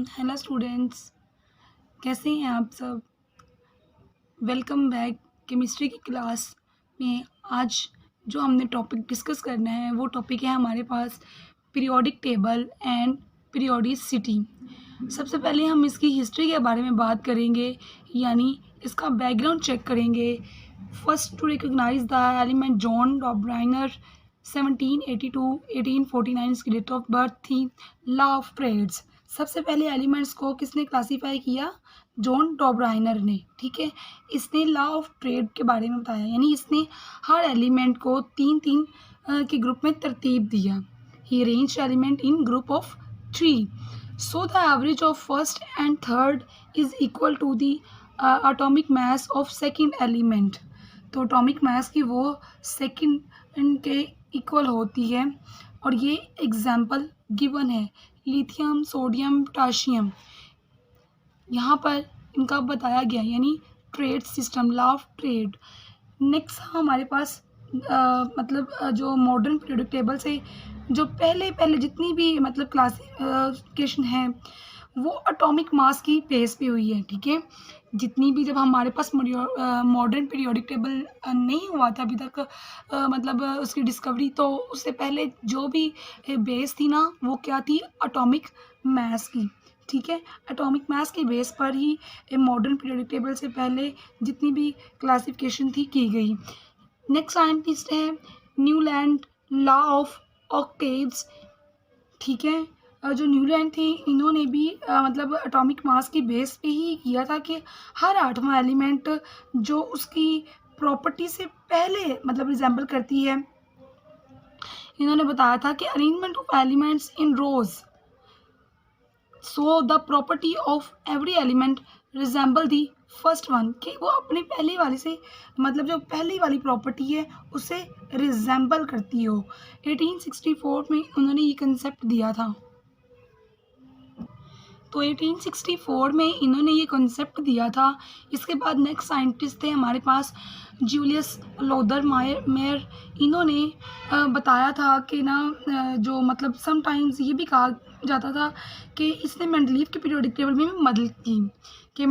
Hello students, कैसे हैं आप सब। वेलकम बैक केमिस्ट्री की क्लास में। आज जो हमने टॉपिक डिस्कस करना है वो टॉपिक है हमारे पास पीरियोडिक टेबल एंड पीरियोडिसिटी। सबसे पहले हम इसकी हिस्ट्री के बारे में बात करेंगे, यानी इसका बैकग्राउंड चेक करेंगे। First to recognise the element John Dobereiner 1782-1849 इसकी डेट ऑफ बर्थ थी। लॉ ऑफ ट्रेड्स, सबसे पहले एलिमेंट्स को किसने क्लासीफाई किया? जॉन डॉब्राइनर ने। ठीक है, इसने लॉ ऑफ ट्रेड के बारे में बताया, यानी इसने हर एलिमेंट को तीन तीन के ग्रुप में तरतीब दिया। He arranged element in group of 3, so the average of first and third is equal to the atomic mass of second element। तो atomic mass की वो second के इक्वल होती है। और ये एग्जाम्पल गिवन है, लिथियम, सोडियम, पोटाशियम, यहाँ पर इनका बताया गया, यानी trade system, law of trade. Next हमारे पास जो मॉडर्न पीरियोडिक टेबल से जो पहले जितनी भी क्लासिफिकेशन है वो एटॉमिक मास की बेस पे हुई है। ठीक है, जितनी भी, जब हमारे पास मॉडर्न पीरियोडिक टेबल नहीं हुआ था अभी तक, उसकी डिस्कवरी, तो उससे पहले जो भी बेस थी ना वो क्या थी? एटॉमिक मास की। ठीक है, एटॉमिक मास के बेस पर ही मॉडर्न पीरियोडिक टेबल से पहले जितनी भी क्लासिफिकेशन थी की गई। नेक्स्ट साइंटिस्ट है न्यूलैंड, लॉ ऑफ ऑक्टेव्स। ठीक है, जो न्यूलैंड थी इन्होंने भी एटॉमिक मास की बेस पे ही किया था कि हर आठवां एलिमेंट जो उसकी प्रॉपर्टी से पहले रिजेंबल करती है। इन्होंने बताया था कि arrangement of elements in rows, so the property of every element resemble the first one, कि वो अपनी पहली वाली से जो पहली वाली प्रॉपर्टी है उसे रिजेंबल करती हो। 1864 में उन्होंने ये कंसेप्ट दिया था। तो 1864 में इन्होंने ये कॉन्सेप्ट दिया था। इसके बाद नेक्स्ट साइंटिस्ट थे हमारे पास जूलियस लोदर मेयर। इन्होंने बताया था कि जो समटाइम्स ये भी कहा जाता था कि इसने मेंडलीव के पीरियोडिक टेबल में भी मदद की, कि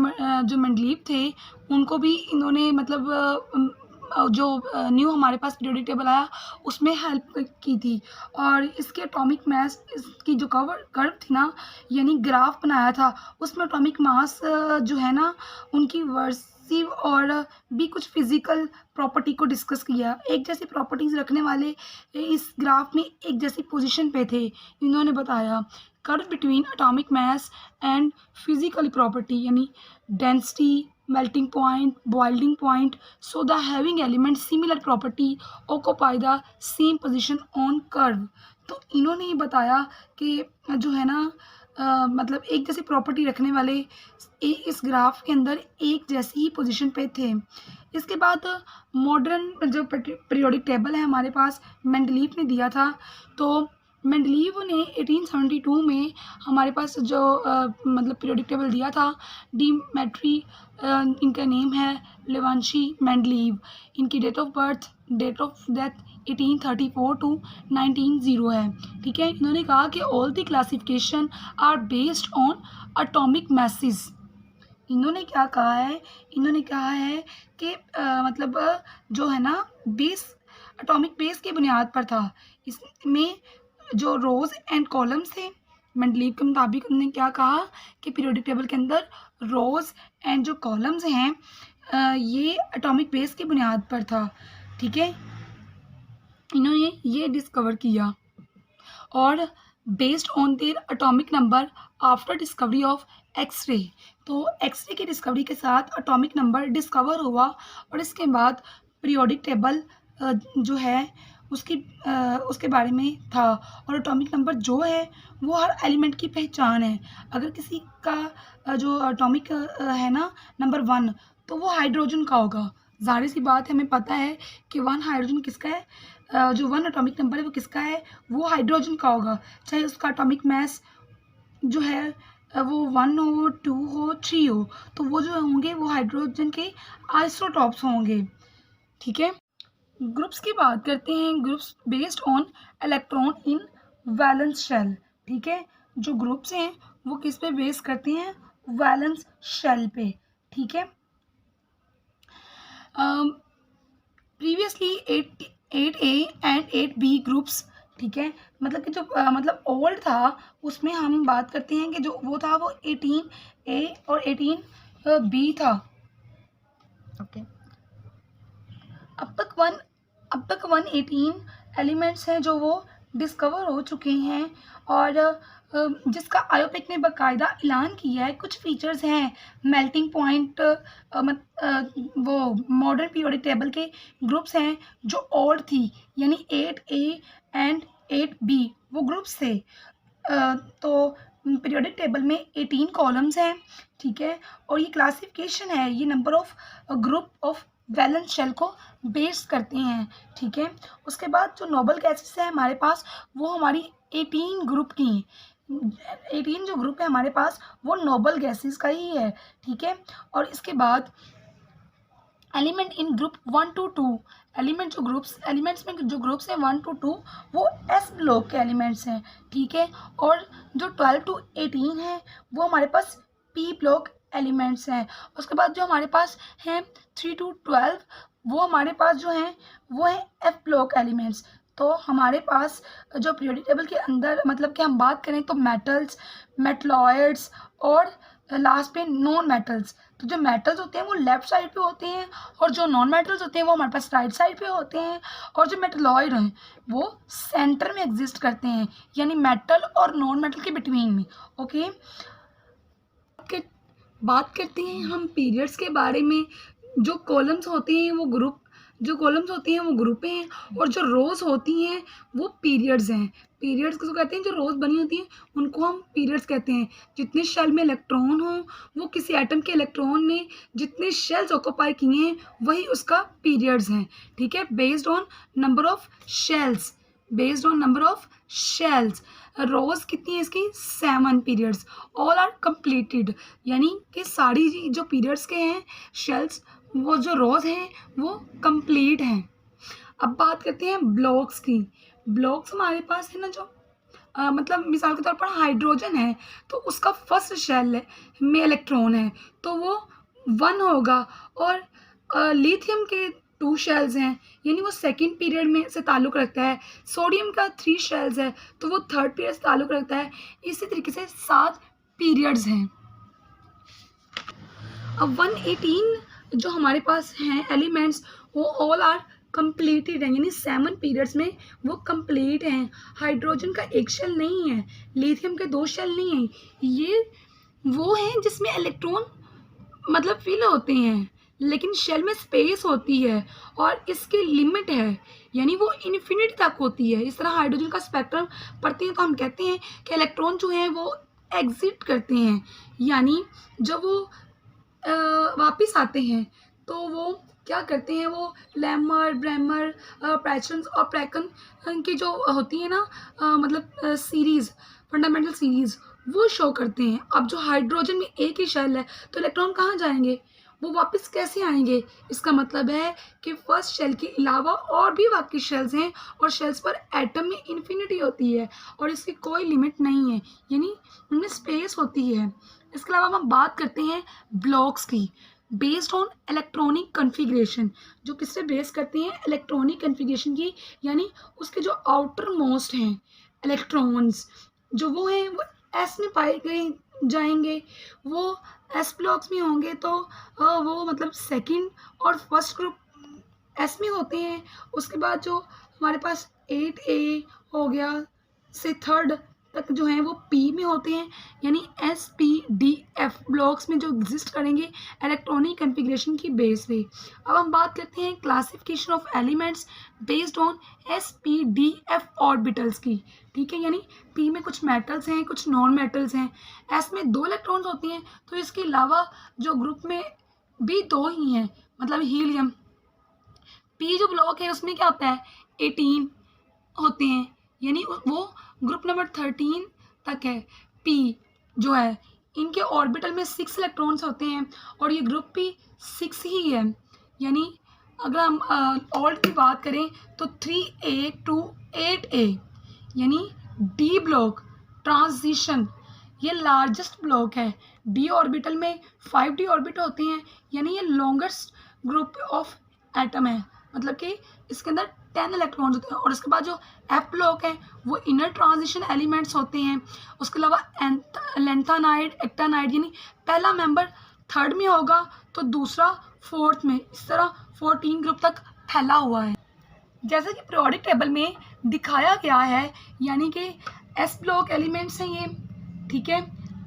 जो मेंडलीव थे उनको भी इन्होंने जो न्यू हमारे पास पीरियोडिक टेबल आया उसमें हेल्प की थी। और इसके एटॉमिक मास की जो कर्व थी ना, यानी ग्राफ बनाया था, उसमें एटॉमिक मास जो है ना उनकी वर्सिव और भी कुछ फिजिकल प्रॉपर्टी को डिस्कस किया। एक जैसी प्रॉपर्टीज रखने वाले इस ग्राफ में एक जैसी पोजीशन पे थे। इन्होंने बताया curve between atomic mass and physical property, यानी density, melting point, boiling point, so the having elements similar property occupy the same position on curve। तो इन्होंने ये बताया कि जो है ना एक जैसी प्रॉपर्टी रखने वाले इस ग्राफ के अंदर एक जैसी ही पोजीशन पे थे। इसके बाद मॉडर्न जो पीरियोडिक टेबल है हमारे पास मेंडलीव ने दिया था। तो मेंडलीव ने 1872 में हमारे पास जो पीरियोडिक टेबल दिया था, डीमेट्री इनका नेम है, लेवांशी मेंडलीव। इनकी date of birth, date of death 1834 to 1900 है। ठीक है, इन्होंने कहा कि all the classification are based on atomic masses. इन्होंने क्या कहा है? इन्होंने कहा है कि जो है ना बेस, एटॉमिक बेस की बुनियाद पर था। इसमें जो रोज एंड कॉलम्स थे, मेंडलीव के मुताबिक उन्होंने क्या कहा कि पीरियोडिक टेबल के अंदर रोज एंड जो कॉलम्स हैं ये एटॉमिक बेस की बुनियाद पर था। ठीक है, इन्होंने ये डिस्कवर किया। और based on their atomic number after discovery of X ray, तो एक्सरे की डिस्कवरी के साथ एटॉमिक नंबर डिस्कवर हुआ और इसके बाद पीरियोडिक टेबल जो है उसके बारे में था। और एटॉमिक नंबर जो है वो हर एलिमेंट की पहचान है। अगर किसी का जो एटॉमिक है ना नंबर 1, तो वो हाइड्रोजन का होगा। ज़ाहिर सी बात है, हमें पता है कि 1 हाइड्रोजन किसका है, जो 1 एटॉमिक नंबर है वो किसका है? वो हाइड्रोजन का होगा, चाहे उसका एटॉमिक मास जो है वो 1 हो, 2 हो, 3 हो, तो वो जो होंगे वो हाइड्रोजन के आइसोटॉप्स होंगे। ठीक है, ग्रुप्स की बात करते हैं। Groups based on electron in valence shell. ठीक है, जो ग्रुप्स हैं वो किस पे बेस करती हैं, वैलेंस शेल पे, ठीक है। Previously 8A and 8B groups, ठीक है, मतलब कि जो मतलब ओल्ड था उसमें हम बात करते हैं कि जो वो था वो 18A और 18B था, ओके। अब तक 118 एलिमेंट्स हैं जो वो डिस्कवर हो चुके हैं, और जिसका आयोपिक ने बाकायदा ऐलान किया है। कुछ फीचर्स हैं, मेल्टिंग पॉइंट, वो मॉडर्न पीरियोडिक टेबल के ग्रुप्स हैं जो ओल्ड थी, यानी 8A एंड 8B वो ग्रुप्स थे। तो पीरियोडिक टेबल में 18 कॉलम्स हैं, ठीक है, और ये क्लासिफिकेशन है, ये number of group of valence shell को बेस करते हैं, ठीक है। उसके बाद जो नोबल गैसेस है हमारे पास, वो हमारी 18 ग्रुप की 18 जो ग्रुप है हमारे पास वो नोबल गैसेस का ही है, ठीक है। और इसके बाद element in group 1 to 2, elements में जो ग्रुप्स हैं 1 to 2 वो एस ब्लॉक के एलिमेंट्स हैं, ठीक है। और जो 12 to 18 है वो हमारे पास पी ब्लॉक एलिमेंट्स हैं। उसके बाद जो हमारे पास हैं 3 to 12 वो हमारे पास जो हैं वो है एफ ब्लॉक एलिमेंट्स। तो हमारे पास जो पीरियोडिक टेबल के अंदर मतलब कि हम बात करें तो मेटल्स, मेटलॉइड्स और लास्ट पे नॉन मेटल्स। तो जो मेटल्स होते हैं वो लेफ्ट साइड पे होते हैं, और जो नॉन मेटल्स होते हैं वो हमारे पास राइट साइड पे होते हैं, और जो मेटलॉइड हैं वो सेंटर में एग्जिस्ट करते हैं, यानी मेटल और नॉन मेटल के बिटवीन में, ओके। बात करते हैं हम पीरियड्स के बारे में। जो कॉलम्स होते हैं वो ग्रुप हैं, और जो रोज होती हैं वो पीरियड्स हैं। पीरियड्स किसको कहते हैं, जो रोज बनी होती हैं उनको हम पीरियड्स कहते हैं। जितने शेल में इलेक्ट्रॉन हो वो किसी एटम के इलेक्ट्रॉन ने जितने शेल्स ऑक्यूपाई किए हैं वही उसका पीरियड्स हैं, ठीक है, based on number of shells. Rows कितनी है इसकी, 7 पीरियड्स, ऑल आर कंप्लीटेड, यानी कि सारी जो पीरियड्स के हैं शेल्स वो जो रोज हैं वो कंप्लीट हैं। अब बात करते हैं ब्लॉक्स की। ब्लॉक्स हमारे पास है ना, जो मतलब मिसाल के तौर पर हाइड्रोजन है तो उसका फर्स्ट शेल में इलेक्ट्रॉन है तो वो 1 होगा, और लिथियम के 2 शेल्स हैं यानी वो सेकंड पीरियड में से ताल्लुक़ रखता है। सोडियम का 3 शेल्स है तो वो थर्ड पीरियड से ताल्लुक़ रखता है। इसी तरीके से 7 पीरियड्स हैं। अब 118 जो हमारे पास हैं एलिमेंट्स वो ऑल आर कंप्लीटेड हैं, यानी 7 पीरियड्स में वो कंप्लीट हैं। हाइड्रोजन का 1 शेल नहीं है, लिथियम के 2 शेल नहीं हैं, ये वो हैं जिसमें इलेक्ट्रॉन मतलब फिल होते हैं लेकिन शेल में स्पेस होती है और इसकी लिमिट है, यानी वो इन्फिनिटी तक होती है। इस तरह हाइड्रोजन का स्पेक्ट्रम पढ़ते हैं तो हम कहते हैं कि इलेक्ट्रॉन जो हैं वो एग्जिट करते हैं, यानी जब वो वापस आते हैं तो वो क्या करते हैं, वो लैमर, ब्रैमर, प्रैचन्स और प्रैकन की जो होती है ना मतलब सीरीज़, फंडामेंटल सीरीज़ वो शो करते हैं। अब जो हाइड्रोजन में एक ही शेल है तो इलेक्ट्रॉन कहाँ जाएंगे, वो वापस कैसे आएंगे। इसका मतलब है कि फर्स्ट शेल के अलावा और भी बाकी शेल्स हैं और शेल्स पर एटम में इन्फिनिटी होती है और इसकी कोई लिमिट नहीं है, यानी उनमें स्पेस होती है। इसके अलावा हम बात करते हैं ब्लॉक्स की, बेस्ड ऑन इलेक्ट्रॉनिक कन्फिग्रेशन, जो किससे बेस करते हैं, इलेक्ट्रॉनिक कन्फिग्रेशन की, यानी उसके जो आउटर मोस्ट हैं इलेक्ट्रॉन्स जो वो हैं वो एस में पाए गए जाएंगे, वो एस ब्लॉक्स में होंगे तो वो मतलब सेकंड और फर्स्ट ग्रुप एस में होते हैं। उसके बाद जो हमारे पास 8A हो गया से थर्ड तक जो हैं वो पी में होते हैं, यानी SPDF ब्लॉक्स में जो एग्जिस्ट करेंगे इलेक्ट्रॉनिक कन्फिग्रेशन की बेस पे। अब हम बात करते हैं classification of elements based on SPDF orbitals की, ठीक है, यानी पी में कुछ मेटल्स हैं कुछ नॉन मेटल्स हैं, एस में 2 इलेक्ट्रॉन्स होते हैं तो इसके अलावा जो ग्रुप में भी 2 ही हैं मतलब हीलियम। पी जो ब्लॉक है उसमें क्या होता है 18 होते हैं, यानी वो ग्रुप नंबर 13 तक है। पी जो है इनके ऑर्बिटल में 6 इलेक्ट्रॉन्स होते हैं और ये ग्रुप भी 6 ही है, यानी अगर हम ऑल्ट की बात करें तो 3A to 8A, यानी डी ब्लॉक ट्रांजिशन, ये लार्जेस्ट ब्लॉक है। डी ऑर्बिटल में 5d ऑर्बिट होते हैं, यानी ये लॉन्गेस्ट ग्रुप ऑफ एटम है, मतलब कि इसके अंदर 10 इलेक्ट्रॉन्स होते हैं। और उसके बाद जो एफ ब्लॉक है वो इनर ट्रांजिशन एलिमेंट्स होते हैं। उसके अलावा लैंथेनाइड, एक्टानाइड, यानी पहला मेंबर थर्ड में होगा तो दूसरा फोर्थ में, इस तरह 14 ग्रुप तक फैला हुआ है। जैसा कि पीरियोडिक टेबल में दिखाया गया है, यानी कि एस ब्लॉक एलिमेंट्स हैं ये, ठीक है,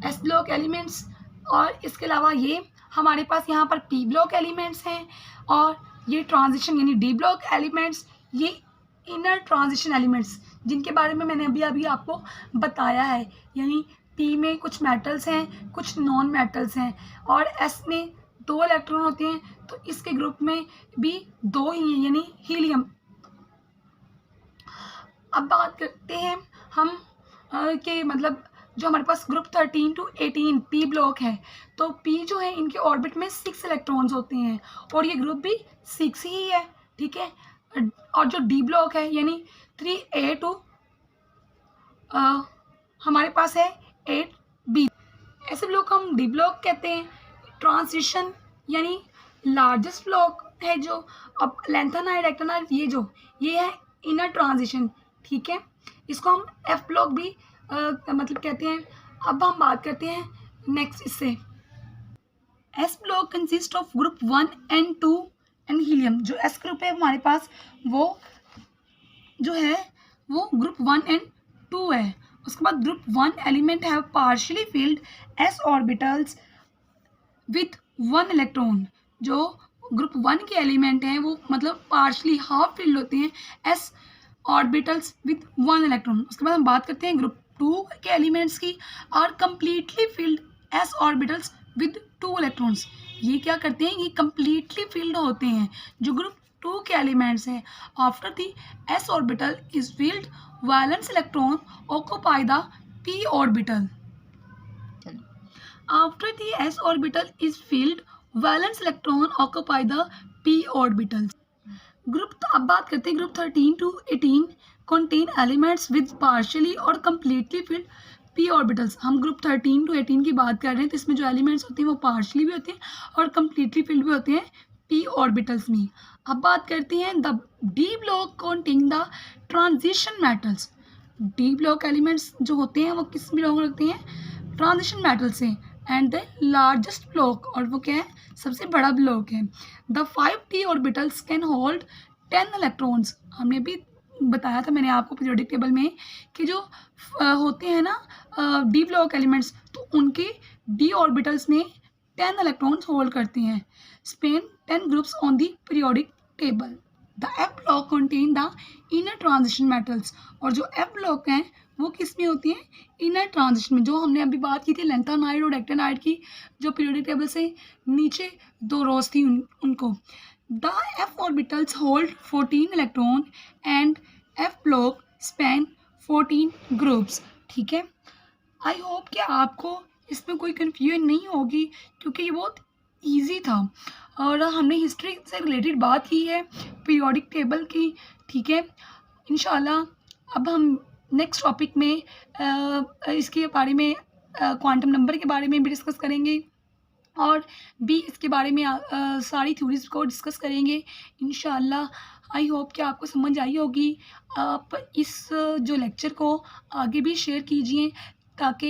एस ब्लॉक एलिमेंट्स। और इसके अलावा ये हमारे पास यहाँ पर पी ब्लॉक एलिमेंट्स हैं, और ये ट्रांजिशन यानी डी ब्लॉक एलिमेंट्स, ये इनर ट्रांजिशन एलिमेंट्स जिनके बारे में मैंने अभी अभी आपको बताया है। यानी पी में कुछ मेटल्स हैं, कुछ नॉन मेटल्स हैं, और एस में 2 इलेक्ट्रॉन होते हैं, तो इसके ग्रुप में भी 2 ही हैं, यानी हीलियम। अब बात करते हैं हम कि मतलब जो हमारे पास ग्रुप 13 to 18 पी ब्लॉक है, तो पी जो है इनके ऑर्बिट में 6 इलेक्ट्रॉन्स होते हैं, और ये ग्रुप भी 6 ही है, ठीक है। और जो डी ब्लॉक है यानी 3a to हमारे पास है 8b, ऐसे ब्लॉक को हम डी ब्लॉक कहते हैं। ट्रांजिशन यानी लार्जेस्ट ब्लॉक है जो, अब लैंथेनाइड, एक्टानाइड, ये है इनर ट्रांजिशन, ठीक है, इसको हम एफ ब्लॉक भी मतलब कहते हैं। अब हम बात करते हैं नेक्स्ट इससे। S block consist of group 1 and 2 and helium. जो एस ग्रुप है हमारे पास वो जो है वो ग्रुप 1 and 2 है। उसके बाद group 1 element have partially field S orbitals with 1 electron. जो ग्रुप 1 के एलिमेंट हैं वो मतलब पार्शियली हाफ फिल्ड होते हैं एस ऑर्बिटल्स विथ 1 इलेक्ट्रॉन। उसके बाद हम बात करते हैं ग्रुप 2 के एलिमेंट्स की, are completely filled S orbitals with 2 electrons. ये क्या करते हैं, ये कम्प्लीटली फिल्ड होते हैं जो ग्रुप 2 के एलिमेंट्स हैं। After the S orbital is filled, valence electron occupy the P orbital. After the S orbital is filled, valence electron occupy the P orbital. Group, अब बात करते हैं group 13 to 18 contain elements with partially और completely filled p orbitals। हम group 13 to 18 की बात कर रहे हैं, तो इसमें जो एलिमेंट्स होते हैं वो पार्शली भी होते हैं और completely filled भी होते हैं p orbitals में। अब बात करते हैं the d block containing the transition metals। d block elements जो होते हैं वो किस बिलोंग रखते हैं, ट्रांजिशन मेटल से। एंड द लार्जेस्ट ब्लॉक, और वो क्या है, सबसे बड़ा ब्लॉक है। The 5d orbitals can hold 10 electrons. हमने भी बताया था मैंने आपको पीरियोडिक टेबल में कि जो होते हैं ना डी ब्लॉक एलिमेंट्स, तो उनके डी ऑर्बिटल्स में 10 इलेक्ट्रॉन्स होल्ड करते हैं। Spain 10 groups on the periodic table. The F block contain the inner transition metals. और जो एफ ब्लॉक हैं वो किस में होती हैं, इनर ट्रांजिशन में। जो हमने अभी बात की थी लैंथेनाइड और एक्टानाइड की, जो पीरियोडिक टेबल से नीचे 2 रोज थी उनको। The F orbitals hold 14 electron and F block span 14 groups, ठीक है। आई होप कि आपको इसमें कोई कन्फ्यूजन नहीं होगी, क्योंकि ये बहुत ईजी था और हमने हिस्ट्री से रिलेटेड बात की है पीरियोडिक टेबल की, ठीक है। इंशाल्लाह अब हम नेक्स्ट टॉपिक में इसके बारे में क्वांटम नंबर के बारे में भी डिस्कस करेंगे, और भी इसके बारे में सारी थ्योरीज को डिस्कस करेंगे इंशाल्लाह। आई होप कि आपको समझ आई होगी। आप इस जो लेक्चर को आगे भी शेयर कीजिए, ताकि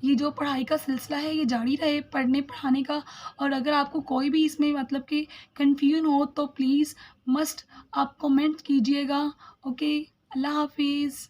ये जो पढ़ाई का सिलसिला है ये जारी रहे, पढ़ने पढ़ाने का। और अगर आपको कोई भी इसमें मतलब कि कन्फ्यूजन हो तो प्लीज़ मस्ट आप कमेंट कीजिएगा। ओके, अल्लाह हाफिज़।